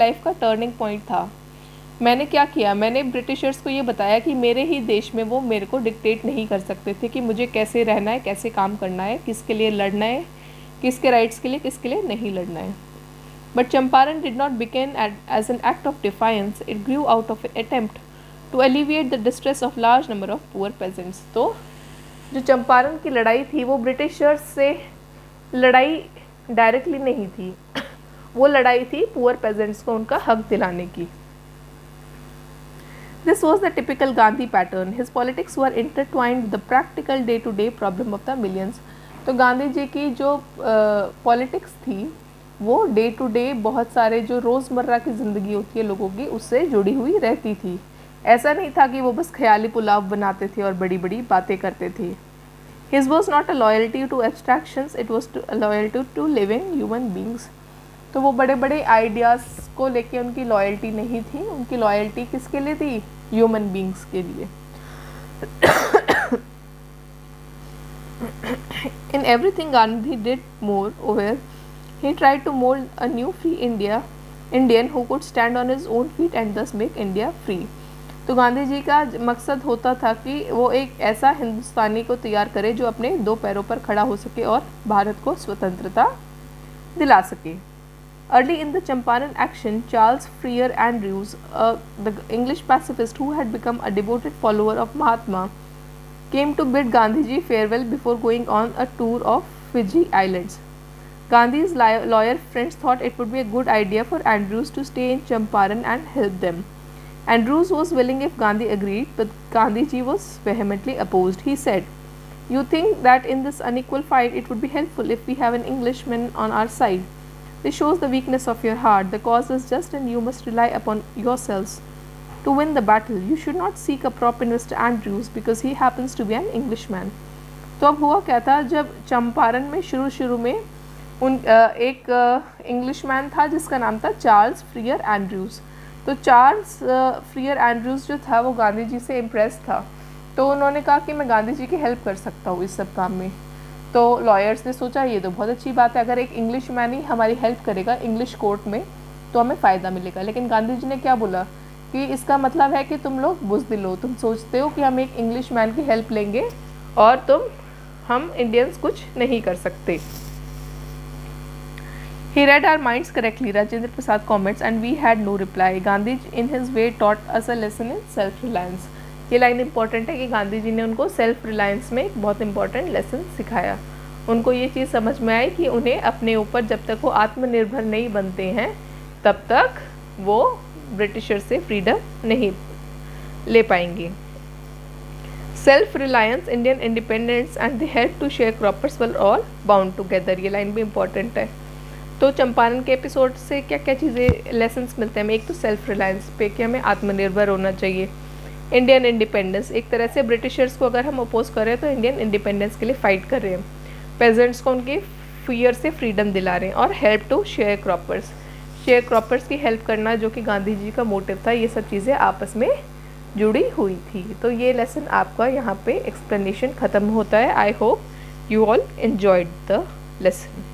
Life का turning point था। मैंने क्या किया, मैंने ब्रिटिशर्स को ये बताया कि मेरे ही देश में वो मेरे को डिक्टेट नहीं कर सकते थे कि मुझे कैसे रहना है, कैसे काम करना है, किसके लिए लड़ना है, किसके राइट्स के लिए, किसके लिए नहीं लड़ना है। But Champaran did not begin as an act of defiance, it grew out of an attempt to alleviate the distress of large number of poor peasants. तो जो चंपारण की लड़ाई थी वो ब्रिटिशर्स से लड़ाई डायरेक्टली नहीं थी, वो लड़ाई थी पुअर पेजेंट्स को उनका हक दिलाने की। This was the typical Gandhi pattern. His politics were intertwined with the practical day-to-day problem of the millions. तो गांधी जी की जो पॉलिटिक्स थी वो डे टू डे बहुत सारे जो रोज़मर्रा की ज़िंदगी होती है लोगों की उससे जुड़ी हुई रहती थी। ऐसा नहीं था कि वो बस ख्याली पुलाव बनाते थे और बड़ी बड़ी बातें करते थे। His was not a loyalty to abstractions, it was a loyalty to living human beings. तो वो बड़े बड़े आइडियाज़ को लेके उनकी लॉयल्टी नहीं थी, उनकी लॉयल्टी किसके लिए थी? ह्यूमन बींग्स के लिए। In everything Gandhi did moreover, he tried to mold a new free Indian who could stand on his own feet and thus make India free. तो गांधी जी का मकसद होता था कि वो एक ऐसा हिंदुस्तानी को तैयार करे जो अपने दो पैरों पर खड़ा हो सके और भारत को स्वतंत्रता दिला सके। Early in the Champaran action, Charles Freer Andrews, the English pacifist who had become a devoted follower of Mahatma, came to bid Gandhiji farewell before going on a tour of Fiji Islands. Gandhi's lawyer friends thought it would be a good idea for Andrews to stay in Champaran and help them. Andrews was willing if Gandhi agreed, but Gandhiji was vehemently opposed. He said, "You think that in this unequal fight it would be helpful if we have an Englishman on our side. This shows the weakness of your heart. The cause is just and you must rely upon yourselves to win the battle. You should not seek a prop in Mr. Andrews because he happens to be an Englishman." तो अब हुआ क्या था, जब चंपारण में शुरू में एक इंग्लिशमैन था जिसका नाम था चार्ल्स फ्रियर एंड्रूज़। तो चार्ल्स फ्रियर एंड्रूज़ जो था वो गांधी जी से इम्प्रेस था, तो उन्होंने कहा कि मैं गांधी जी की हेल्प कर सकता हूँ इस सब काम में। तो लॉयर्स ने सोचा ये तो बहुत अच्छी बात है, अगर एक इंग्लिश मैन ही हमारी हेल्प करेगा इंग्लिश कोर्ट में तो हमें फ़ायदा मिलेगा। लेकिन गांधी जी ने क्या बोला कि इसका मतलब है कि तुम लोग बुज़दिल हो, तुम सोचते हो कि हम एक इंग्लिश मैन की हेल्प लेंगे और हम इंडियंस कुछ नहीं कर सकते। He read our minds correctly, Rajendra Prasad comments, and we had no reply. Gandhi in his way taught us a lesson in self-reliance. ये लाइन इंपॉर्टेंट है कि गांधी जी ने उनको सेल्फ रिलायंस में एक बहुत इंपॉर्टेंट लेसन सिखाया। उनको ये चीज़ समझ में आई कि उन्हें अपने ऊपर जब तक वो आत्मनिर्भर नहीं बनते हैं तब तक वो ब्रिटिशर से फ्रीडम नहीं ले पाएंगे। Self reliance, Indian independence and the help to share croppers were all bound together. ये लाइन भी इंपॉर्टेंट है। तो चंपारण के एपिसोड से क्या क्या चीज़ें लेसन्स मिलते हैं हमें? एक तो सेल्फ रिलायंस पे कि हमें आत्मनिर्भर होना चाहिए। इंडियन इंडिपेंडेंस, एक तरह से ब्रिटिशर्स को अगर हम अपोज कर रहे हैं तो इंडियन इंडिपेंडेंस के लिए फ़ाइट कर रहे हैं। पेजेंट्स को उनके फियर से फ्रीडम दिला रहे हैं। और हेल्प टू शेयर क्रॉपर्स की हेल्प करना जो कि गांधी जी का मोटिव था। ये सब चीज़ें आपस में जुड़ी हुई थी। तो ये लेसन आपका यहाँ पे एक्सप्लेनेशन ख़त्म होता है। I hope you all enjoyed the lesson.